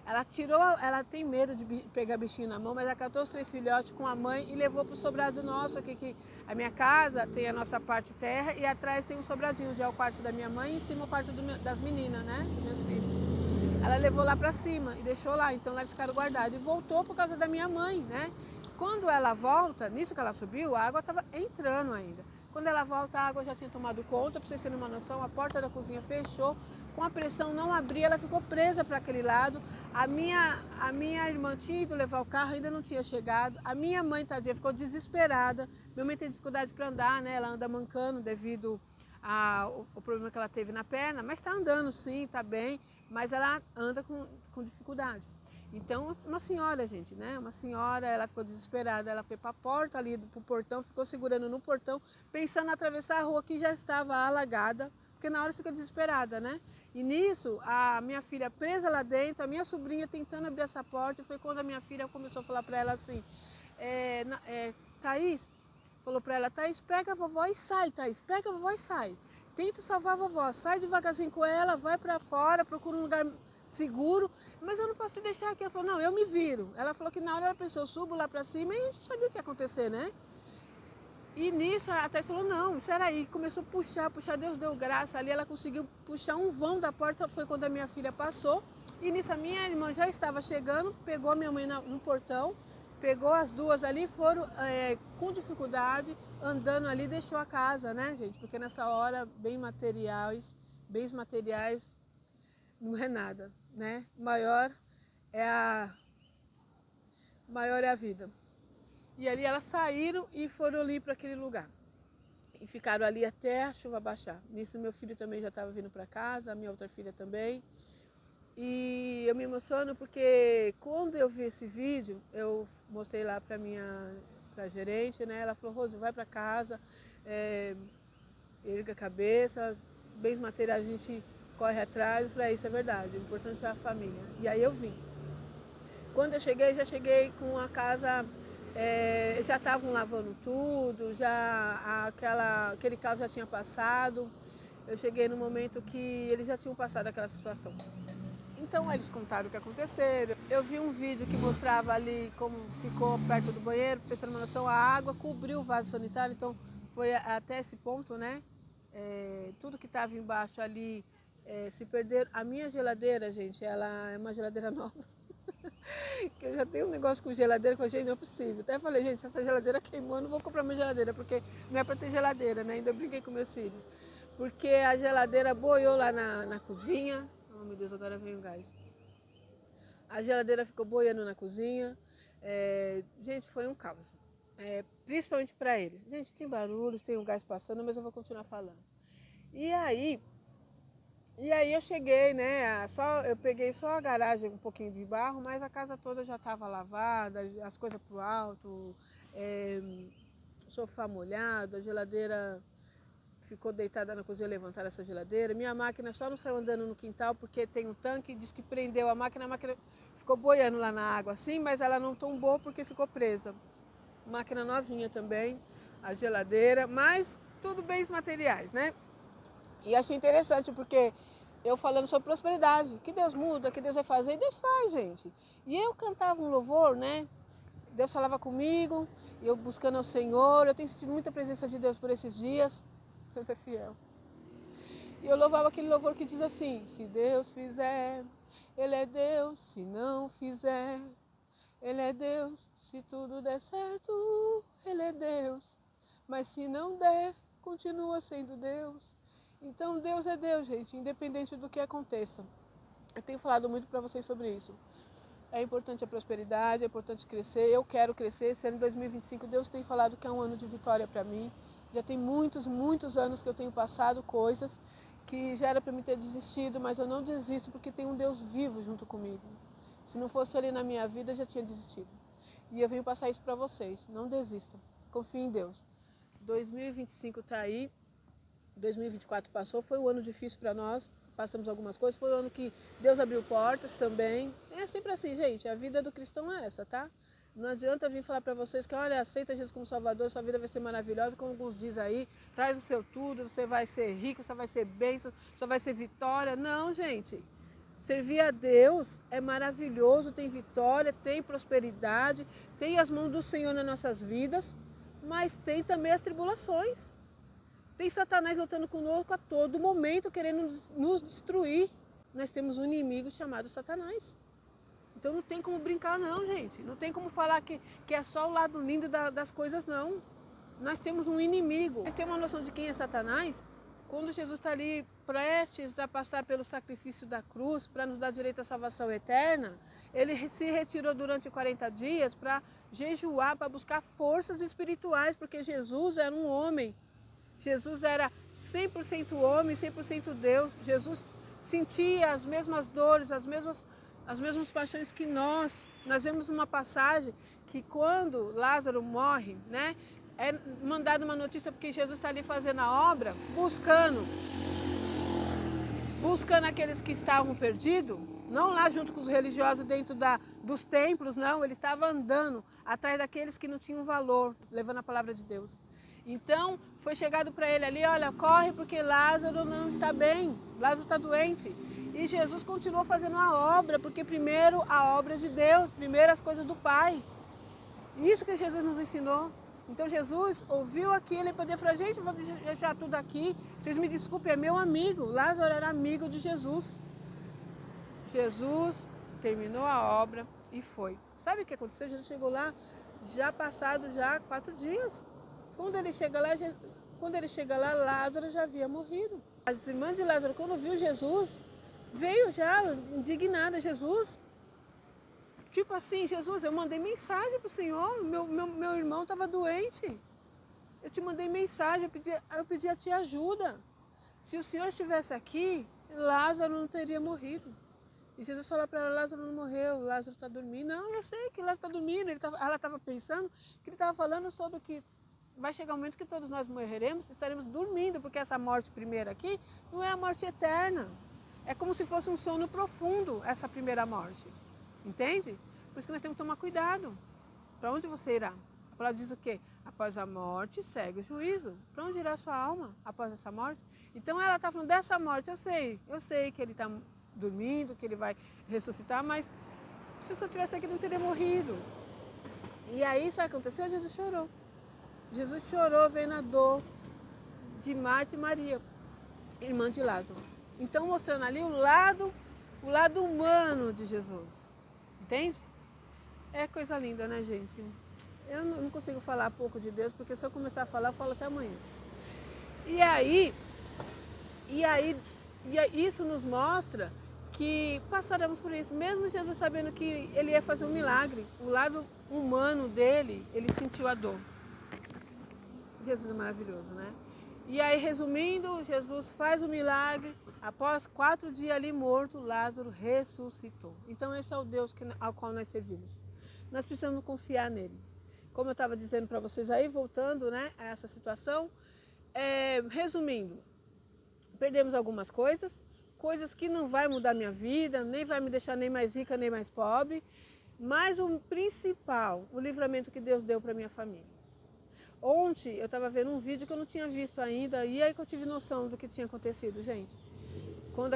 Ela tirou, ela tem medo de pegar bichinho na mão, mas ela catou os 3 filhotes com a mãe e levou para o sobrado nosso aqui, que a minha casa tem a nossa parte terra e atrás tem um sobradinho, onde é o quarto da minha mãe e em cima o quarto das meninas, né, dos meus filhos. Ela levou lá para cima e deixou lá, então lá eles ficaram guardados e voltou por causa da minha mãe, né. Quando ela volta, nisso que ela subiu, a água estava entrando ainda. Quando ela volta, a água já tinha tomado conta, para vocês terem uma noção, a porta da cozinha fechou, com a pressão não abria, ela ficou presa para aquele lado. A minha irmã tinha ido levar o carro, ainda não tinha chegado. A minha mãe, tadinha, ficou desesperada. Minha mãe tem dificuldade para andar, né? Ela anda mancando devido ao problema que ela teve na perna, mas está andando sim, está bem, mas ela anda com dificuldade. Então, uma senhora, gente, né? Uma senhora, ela ficou desesperada, ela foi para a porta ali, para o portão, ficou segurando no portão, pensando em atravessar a rua que já estava alagada, porque na hora fica desesperada, né? E nisso, a minha filha presa lá dentro, a minha sobrinha tentando abrir essa porta, e foi quando a minha filha começou a falar para ela assim, Thaís, falou para ela, Thaís, pega a vovó e sai, Thaís, pega a vovó e sai. Tenta salvar a vovó, sai devagarzinho com ela, vai para fora, procura um lugar seguro, mas eu não posso te deixar aqui. Ela falou, não, eu me viro. Ela falou que na hora ela pensou, eu subo lá para cima e a gente sabia o que ia acontecer, né? E nisso a Thaís falou, não, isso era aí. Começou a puxar, Deus deu graça ali, ela conseguiu puxar um vão da porta, foi quando a minha filha passou. E nisso a minha irmã já estava chegando, pegou a minha mãe no portão, pegou as duas ali, foram com dificuldade, andando ali, deixou a casa, né, gente? Porque nessa hora, bens materiais, não é nada. né? Maior é a vida. E ali elas saíram e foram ali para aquele lugar. E ficaram ali até a chuva baixar. Nisso meu filho também já estava vindo para casa, a minha outra filha também. E eu me emociono porque quando eu vi esse vídeo, eu mostrei lá para pra gerente, né? Ela falou, Rose, vai para casa, erga a cabeça, bens materiais a gente corre atrás. Eu falei, isso é verdade, o importante é a família. E aí eu vim. Quando eu cheguei, já cheguei com a casa, já estavam lavando tudo, aquele caos já tinha passado. Eu cheguei no momento que eles já tinham passado aquela situação. Então eles contaram o que aconteceu. Eu vi um vídeo que mostrava ali como ficou perto do banheiro, para vocês terem uma noção, a água cobriu o vaso sanitário, então foi até esse ponto, né? Tudo que estava embaixo ali se perderam. A minha geladeira, gente, ela é uma geladeira nova. Que eu já tenho um negócio com geladeira que eu achei não é possível. Até falei, gente, se essa geladeira queimou, eu não vou comprar minha geladeira, porque não é para ter geladeira, né? Ainda brinquei com meus filhos. Porque a geladeira boiou lá na cozinha. Oh, meu Deus, agora vem o gás. A geladeira ficou boiando na cozinha. Gente, foi um caos. Principalmente para eles. Gente, tem barulhos, tem um gás passando, mas eu vou continuar falando. E aí eu cheguei, né? Eu peguei só a garagem, um pouquinho de barro, mas a casa toda já estava lavada, as coisas pro alto, sofá molhado, a geladeira ficou deitada na cozinha, levantaram essa geladeira. Minha máquina só não saiu andando no quintal porque tem um tanque, diz que prendeu a máquina ficou boiando lá na água assim, mas ela não tombou porque ficou presa. Máquina novinha também, a geladeira, mas tudo bens materiais, né? E achei interessante porque eu falando sobre prosperidade, que Deus muda, que Deus vai fazer, e Deus faz, gente. E eu cantava um louvor, né? Deus falava comigo, eu buscando ao Senhor, eu tenho sentido muita presença de Deus por esses dias. Deus é fiel. E eu louvava aquele louvor que diz assim, se Deus fizer, Ele é Deus, se não fizer, Ele é Deus, se tudo der certo, Ele é Deus, mas se não der, continua sendo Deus. Então Deus é Deus, gente, independente do que aconteça. Eu tenho falado muito para vocês sobre isso. É importante a prosperidade, é importante crescer, eu quero crescer. Esse ano de 2025, Deus tem falado que é um ano de vitória para mim. Já tem muitos, muitos anos que eu tenho passado coisas que já era para mim ter desistido, mas eu não desisto porque tem um Deus vivo junto comigo. Se não fosse Ele na minha vida, eu já tinha desistido. E eu venho passar isso para vocês, não desistam, confiem em Deus. 2025 está aí, 2024 passou, foi um ano difícil para nós, passamos algumas coisas, foi um ano que Deus abriu portas também. É sempre assim, gente, a vida do cristão é essa, tá? Não adianta vir falar para vocês que, olha, aceita Jesus como Salvador, sua vida vai ser maravilhosa, como alguns dizem aí, traz o seu tudo, você vai ser rico, você vai ser bênção, você vai ser vitória. Não, gente, servir a Deus é maravilhoso, tem vitória, tem prosperidade, tem as mãos do Senhor nas nossas vidas, mas tem também as tribulações. Tem Satanás lutando conosco a todo momento, querendo nos destruir. Nós temos um inimigo chamado Satanás. Então não tem como brincar não, gente. Não tem como falar que é só o lado lindo das coisas, não. Nós temos um inimigo. Você tem uma noção de quem é Satanás? Quando Jesus está ali prestes a passar pelo sacrifício da cruz para nos dar direito à salvação eterna, ele se retirou durante 40 dias para jejuar, para buscar forças espirituais, porque Jesus era um homem. Jesus era 100% homem, 100% Deus. Jesus sentia as mesmas dores, as mesmas paixões que nós. Nós vemos uma passagem que quando Lázaro morre, né, é mandada uma notícia porque Jesus está ali fazendo a obra, buscando aqueles que estavam perdidos, não lá junto com os religiosos dentro dos templos, não, ele estava andando atrás daqueles que não tinham valor, levando a palavra de Deus. Então, foi chegado para ele ali, olha, corre porque Lázaro não está bem, Lázaro está doente. E Jesus continuou fazendo a obra, porque primeiro a obra é de Deus, primeiro as coisas do Pai. Isso que Jesus nos ensinou. Então Jesus ouviu aquilo e podia falar, gente, vou deixar tudo aqui, vocês me desculpem, é meu amigo. Lázaro era amigo de Jesus. Jesus terminou a obra e foi. Sabe o que aconteceu? Jesus chegou lá, já passado 4 dias. Quando ele chega lá, Lázaro já havia morrido. As irmãs de Lázaro, quando viu Jesus, veio já indignada, Jesus, tipo assim, Jesus, eu mandei mensagem pro Senhor, meu irmão estava doente. Eu te mandei mensagem, eu pedi a ti ajuda. Se o Senhor estivesse aqui, Lázaro não teria morrido. E Jesus falou para ela, Lázaro não morreu, Lázaro está dormindo. Não, eu sei que Lázaro está dormindo. Ela estava pensando que ele estava falando sobre que vai chegar um momento que todos nós morreremos, estaremos dormindo, porque essa morte primeira aqui não é a morte eterna. É como se fosse um sono profundo, essa primeira morte. Entende? Por isso que nós temos que tomar cuidado. Para onde você irá? A palavra diz o quê? Após a morte, segue o juízo. Para onde irá a sua alma após essa morte? Então ela está falando dessa morte, eu sei que ele está dormindo, que ele vai ressuscitar, mas se eu só tivesse aqui, não teria morrido. E aí, sabe o que aconteceu? Jesus chorou. Jesus chorou vendo a dor de Marta e Maria, irmã de Lázaro. Então, mostrando ali o lado humano de Jesus. Entende? É coisa linda, né, gente? Eu não consigo falar pouco de Deus, porque se eu começar a falar, eu falo até amanhã. E aí isso nos mostra que passaremos por isso. Mesmo Jesus sabendo que ele ia fazer um milagre, o lado humano dele, ele sentiu a dor. Jesus é maravilhoso, né? E aí, resumindo, Jesus faz o milagre. Após 4 dias ali morto, Lázaro ressuscitou. Então esse é o Deus ao qual nós servimos. Nós precisamos confiar nele. Como eu estava dizendo para vocês aí, voltando, né, a essa situação, resumindo, perdemos algumas coisas que não vai mudar minha vida, nem vai me deixar nem mais rica, nem mais pobre, mas o principal, o livramento que Deus deu para minha família. Ontem eu estava vendo um vídeo que eu não tinha visto ainda, e aí que eu tive noção do que tinha acontecido, gente. Quando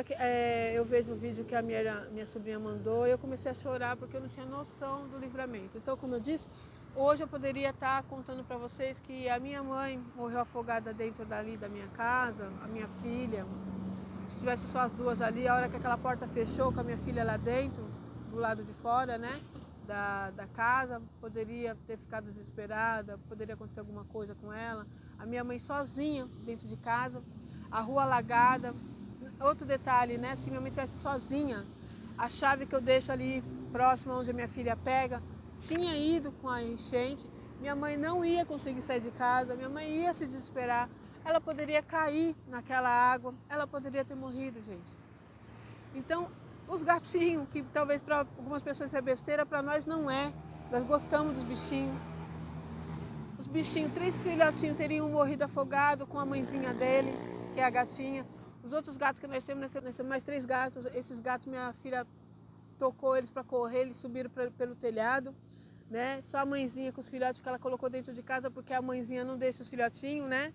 eu vejo o vídeo que a minha sobrinha mandou, eu comecei a chorar porque eu não tinha noção do livramento. Então, como eu disse, hoje eu poderia estar contando para vocês que a minha mãe morreu afogada dentro dali da minha casa, a minha filha. Se tivesse só as duas ali, a hora que aquela porta fechou com a minha filha lá dentro, do lado de fora, né, da casa, poderia ter ficado desesperada, poderia acontecer alguma coisa com ela. A minha mãe sozinha dentro de casa, a rua alagada. Outro detalhe, né, se minha mãe estivesse sozinha, a chave que eu deixo ali próxima onde a minha filha pega, tinha ido com a enchente, minha mãe não ia conseguir sair de casa, minha mãe ia se desesperar, ela poderia cair naquela água, ela poderia ter morrido, gente. Então, os gatinhos, que talvez para algumas pessoas é besteira, para nós não é. Nós gostamos dos bichinhos. Os bichinhos, 3 filhotinhos teriam morrido afogados com a mãezinha dele, que é a gatinha. Os outros gatos que nós temos mais 3 gatos. Esses gatos, minha filha tocou eles para correr, eles subiram pelo telhado, né? Só a mãezinha com os filhotes que ela colocou dentro de casa, porque a mãezinha não deixa os filhotinhos, né?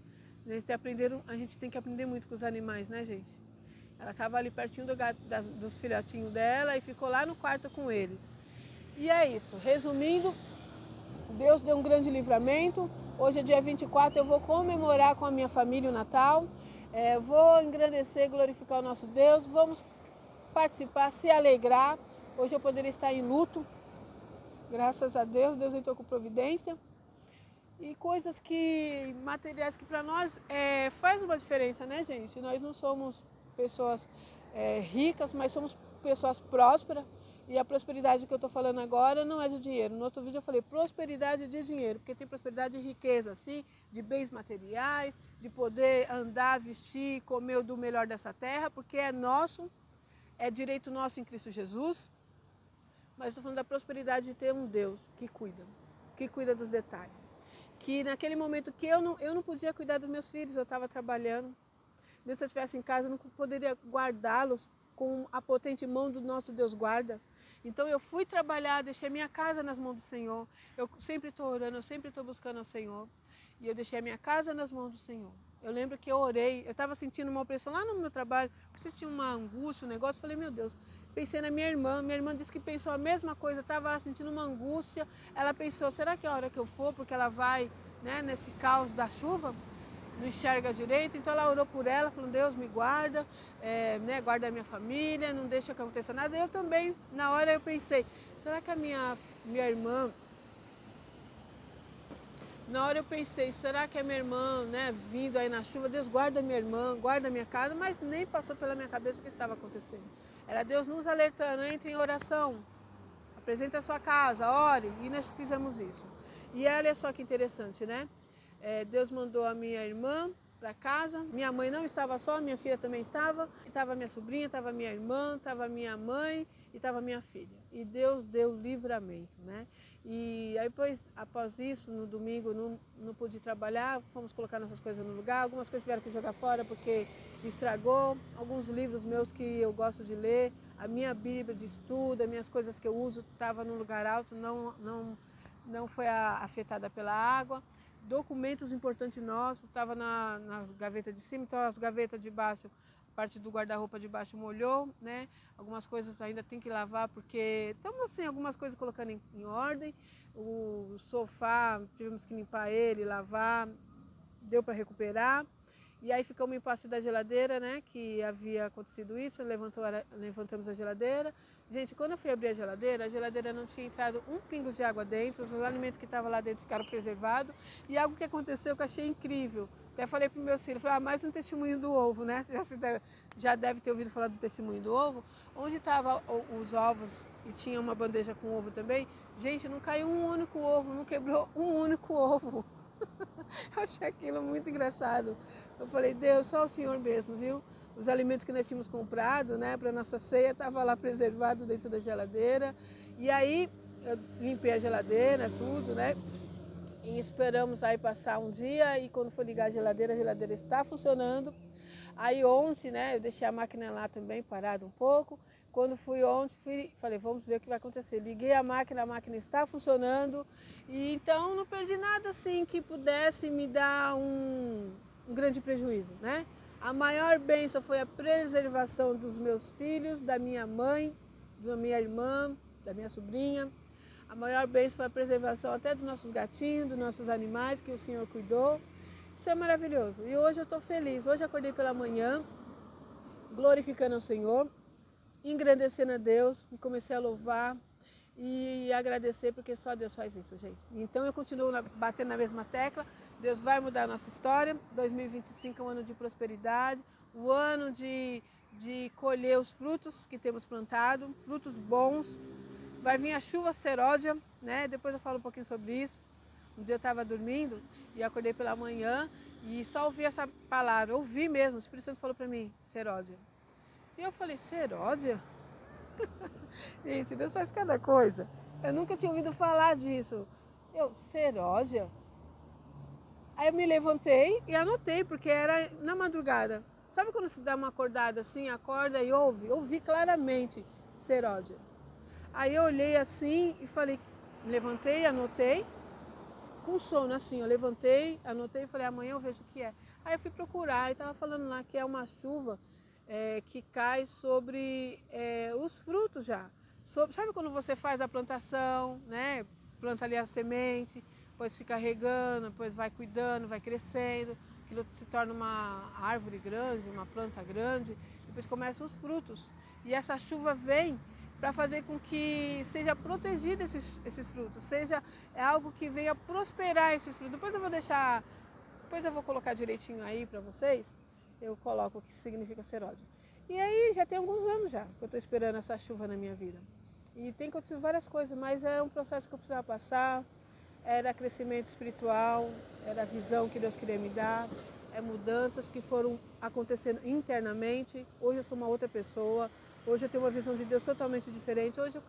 A gente tem que aprender muito com os animais, né, gente? Ela estava ali pertinho dos filhotinhos dela e ficou lá no quarto com eles. E é isso. Resumindo, Deus deu um grande livramento. Hoje é dia 24, eu vou comemorar com a minha família o Natal. Vou engrandecer e glorificar o nosso Deus. Vamos participar, se alegrar. Hoje eu poderia estar em luto. Graças a Deus, Deus entrou com providência. E coisas materiais que para nós faz uma diferença, né, gente? Nós não somos pessoas ricas, mas somos pessoas prósperas. E a prosperidade que eu estou falando agora não é de dinheiro. No outro vídeo eu falei prosperidade de dinheiro, porque tem prosperidade de riqueza, assim, de bens materiais, de poder andar, vestir, comer do melhor dessa terra, porque é nosso, é direito nosso em Cristo Jesus. Mas estou falando da prosperidade de ter um Deus que cuida dos detalhes. Que naquele momento que eu não podia cuidar dos meus filhos, eu estava trabalhando. Mesmo se eu estivesse em casa, eu não poderia guardá-los com a potente mão do nosso Deus guarda. Então eu fui trabalhar, deixei minha casa nas mãos do Senhor. Eu sempre estou orando, eu sempre estou buscando ao Senhor. E eu deixei a minha casa nas mãos do Senhor. Eu lembro que eu orei, eu estava sentindo uma opressão lá no meu trabalho, tinha uma angústia, um negócio, eu falei, meu Deus, pensei na minha irmã disse que pensou a mesma coisa, estava lá sentindo uma angústia, ela pensou, será que é a hora que eu for, porque ela vai, né, nesse caos da chuva, não enxerga direito, então ela orou por ela, falou, Deus me guarda, né, guarda a minha família, não deixa que aconteça nada. Eu também, na hora eu pensei, será que a minha irmã Na hora eu pensei, será que é minha irmã, né, vindo aí na chuva? Deus guarda minha irmã, guarda minha casa, mas nem passou pela minha cabeça o que estava acontecendo. Era Deus nos alertando, entre em oração, apresente a sua casa, ore, e nós fizemos isso. E olha só que interessante, né? Deus mandou a minha irmã para casa, minha mãe não estava só, minha filha também estava minha sobrinha, estava minha irmã, estava minha mãe e estava minha filha. E Deus deu livramento, né? E aí depois, após isso, no domingo não pude trabalhar, fomos colocar nossas coisas no lugar, algumas coisas tiveram que jogar fora porque estragou, alguns livros meus que eu gosto de ler, a minha Bíblia de estudo, as minhas coisas que eu uso estava num lugar alto, não foi afetada pela água. Documentos importantes nossos, estava nas gavetas de cima, então as gavetas de baixo, a parte do guarda-roupa de baixo molhou, né? Algumas coisas ainda tem que lavar, porque estamos assim, algumas coisas colocando em ordem. O sofá, tivemos que limpar ele, lavar, deu para recuperar. E aí ficamos em passe da geladeira, né? Que havia acontecido isso, levantamos a geladeira. Gente, quando eu fui abrir a geladeira não tinha entrado um pingo de água dentro, os alimentos que estavam lá dentro ficaram preservados. E algo que aconteceu que eu achei incrível. Até falei para o meu filho, falei, mais um testemunho do ovo, né? Você já deve ter ouvido falar do testemunho do ovo. Onde estavam os ovos e tinha uma bandeja com ovo também, gente, não caiu um único ovo, não quebrou um único ovo. Eu achei aquilo muito engraçado. Eu falei, Deus, só o Senhor mesmo, viu? Os alimentos que nós tínhamos comprado, né, para nossa ceia, estavam lá preservado dentro da geladeira. E aí, eu limpei a geladeira, tudo, né? E esperamos aí passar um dia e quando for ligar a geladeira está funcionando. Aí ontem, né, eu deixei a máquina lá também parada um pouco. Quando fui ontem, falei, vamos ver o que vai acontecer. Liguei a máquina está funcionando. E então não perdi nada assim que pudesse me dar um grande prejuízo, né? A maior bênção foi a preservação dos meus filhos, da minha mãe, da minha irmã, da minha sobrinha. A maior bênção foi a preservação até dos nossos gatinhos, dos nossos animais que o Senhor cuidou. Isso é maravilhoso. E hoje eu estou feliz. Hoje eu acordei pela manhã, glorificando ao Senhor, engrandecendo a Deus, e comecei a louvar e agradecer, porque só Deus faz isso, gente. Então eu continuo batendo na mesma tecla. Deus vai mudar a nossa história. 2025 é um ano de prosperidade, o ano de colher os frutos que temos plantado, frutos bons. Vai vir a chuva seródia, né? Depois eu falo um pouquinho sobre isso. Um dia eu estava dormindo e acordei pela manhã e só ouvi essa palavra, ouvi mesmo, o Espírito Santo falou para mim, seródia. E eu falei, seródia? Gente, Deus faz cada coisa. Eu nunca tinha ouvido falar disso. Seródia? Aí eu me levantei e anotei, porque era na madrugada. Sabe quando se dá uma acordada assim, acorda e ouve? Ouvi claramente, seródia. Aí eu olhei assim e falei, levantei, anotei. Com sono assim, eu levantei, anotei e falei, amanhã eu vejo o que é. Aí eu fui procurar e estava falando lá que é uma chuva que cai sobre os frutos já. Sabe quando você faz a plantação, né? Planta ali a semente, depois fica regando, depois vai cuidando, vai crescendo, aquilo se torna uma árvore grande, uma planta grande, depois começam os frutos. E essa chuva vem para fazer com que seja protegido esses frutos, seja algo que venha prosperar esses frutos. Depois eu vou colocar direitinho aí para vocês, eu coloco o que significa seródia. E aí já tem alguns anos já que eu estou esperando essa chuva na minha vida. E tem acontecido várias coisas, mas é um processo que eu precisava passar, era crescimento espiritual, era a visão que Deus queria me dar, mudanças que foram acontecendo internamente. Hoje eu sou uma outra pessoa, hoje eu tenho uma visão de Deus totalmente diferente. Hoje eu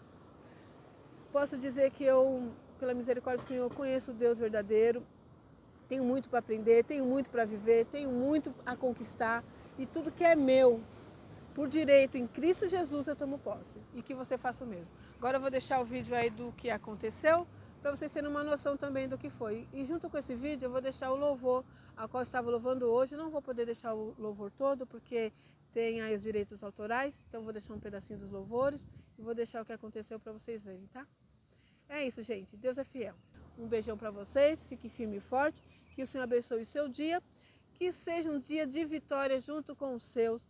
posso dizer que eu, pela misericórdia do Senhor, conheço o Deus verdadeiro. Tenho muito para aprender, tenho muito para viver, tenho muito a conquistar. E tudo que é meu, por direito, em Cristo Jesus, eu tomo posse. E que você faça o mesmo. Agora eu vou deixar o vídeo aí do que aconteceu, para vocês terem uma noção também do que foi. E junto com esse vídeo eu vou deixar o louvor ao qual eu estava louvando hoje. Eu não vou poder deixar o louvor todo, porque tem aí os direitos autorais. Então eu vou deixar um pedacinho dos louvores e vou deixar o que aconteceu para vocês verem, tá? É isso, gente. Deus é fiel. Um beijão para vocês. Fique firme e forte. Que o Senhor abençoe o seu dia. Que seja um dia de vitória junto com os seus.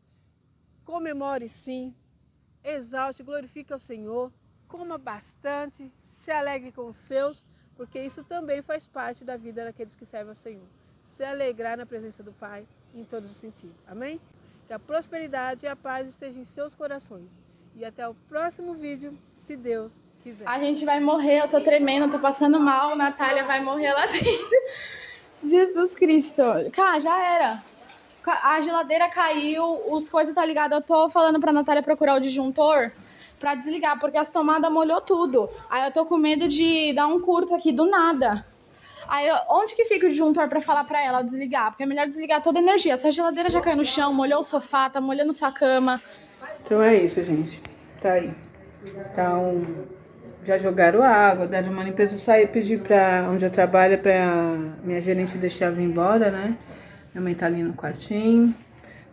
Comemore sim. Exalte, glorifique ao Senhor. Coma bastante. Se alegre com os seus, porque isso também faz parte da vida daqueles que servem ao Senhor. Se alegrar na presença do Pai em todos os sentidos. Amém? Que a prosperidade e a paz estejam em seus corações. E até o próximo vídeo, se Deus quiser. A gente vai morrer, eu tô tremendo, eu tô passando mal, Natália vai morrer lá dentro. Jesus Cristo. Cara, já era. A geladeira caiu, os coisas tá ligado. Eu tô falando pra Natália procurar o disjuntor pra desligar, porque as tomadas molhou tudo. Aí eu tô com medo de dar um curto aqui do nada. Aí onde que fica o disjuntor pra falar pra ela desligar? Porque é melhor desligar toda a energia. Essa geladeira já caiu no chão, molhou o sofá, tá molhando sua cama. Então é isso, gente. Tá aí. Então, já jogaram água, deram uma limpeza. Eu saí, pedi pra onde eu trabalho, pra minha gerente deixar eu vir embora, né? Minha mãe tá ali no quartinho.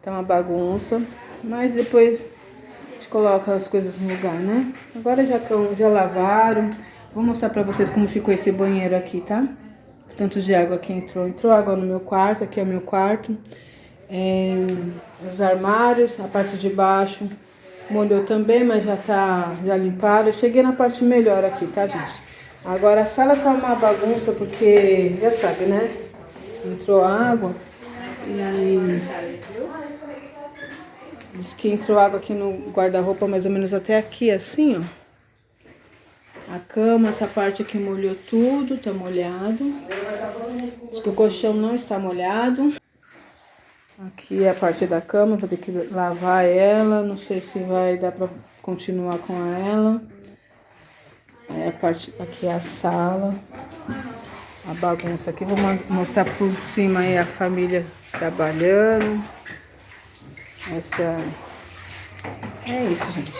Tá uma bagunça. Mas depois a gente coloca as coisas no lugar, né? Agora já lavaram. Vou mostrar pra vocês como ficou esse banheiro aqui, tá? Tanto de água que entrou. Entrou água no meu quarto, aqui é o meu quarto. Os armários, a parte de baixo molhou também, mas já limparam. Eu cheguei na parte melhor aqui, tá, gente? Agora a sala tá uma bagunça porque, já sabe, né? Entrou água e diz que entrou água aqui no guarda-roupa mais ou menos até aqui, assim, ó. A cama, essa parte aqui molhou tudo, tá molhado. Diz que o colchão não está molhado. Aqui é a parte da cama, vou ter que lavar ela. Não sei se vai dar pra continuar com ela. Aí a parte, aqui é a sala. A bagunça aqui, vou mostrar por cima aí a família trabalhando. É isso, gente.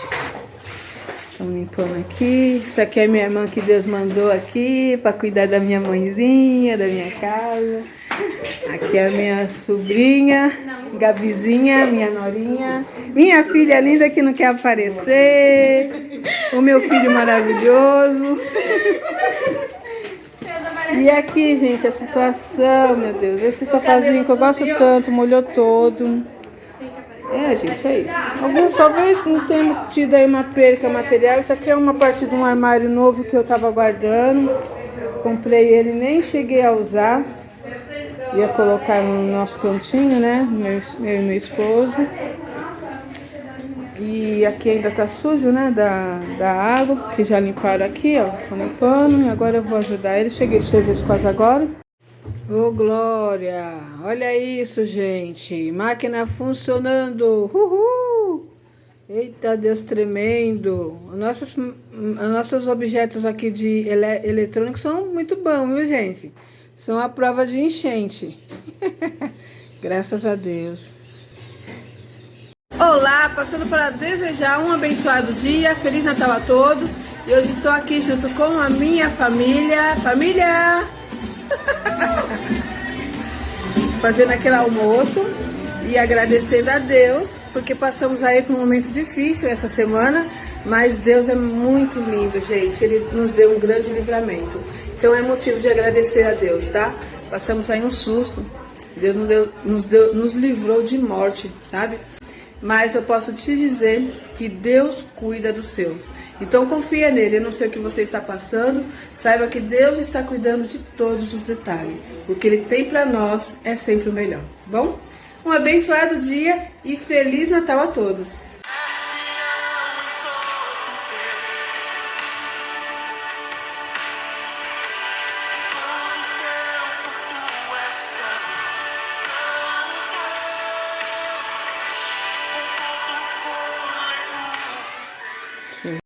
Estão limpando aqui. Isso aqui é minha irmã que Deus mandou aqui para cuidar da minha mãezinha, da minha casa. Aqui é a minha sobrinha, Gabizinha, minha norinha. Minha filha linda que não quer aparecer. O meu filho maravilhoso. E aqui, gente, a situação, meu Deus. Esse sofazinho que eu gosto tanto, molhou todo. Gente, é isso. Talvez não tenhamos tido aí uma perca material. Isso aqui é uma parte de um armário novo que eu tava guardando. Comprei ele, nem cheguei a usar. Ia colocar no nosso cantinho, né? Meu e meu esposo. E aqui ainda tá sujo, né? Da água, que já limparam aqui, ó. Tô limpando e agora eu vou ajudar ele. Cheguei de serviço quase agora. Ô, Glória! Olha isso, gente. Máquina funcionando. Uhul! Eita, Deus tremendo. Nossos objetos aqui de eletrônicos são muito bons, viu, gente? São a prova de enchente. Graças a Deus. Olá, passando para desejar um abençoado dia. Feliz Natal a todos. E hoje estou aqui junto com a minha família. Família! Fazendo aquele almoço e agradecendo a Deus, porque passamos aí por um momento difícil essa semana, mas Deus é muito lindo, gente. Ele nos deu um grande livramento. Então é motivo de agradecer a Deus, tá? Passamos aí um susto. Deus nos livrou de morte, sabe? Mas eu posso te dizer que Deus cuida dos seus. Então confia nele, eu não sei o que você está passando, saiba que Deus está cuidando de todos os detalhes. O que Ele tem para nós é sempre o melhor, tá bom? Um abençoado dia e Feliz Natal a todos!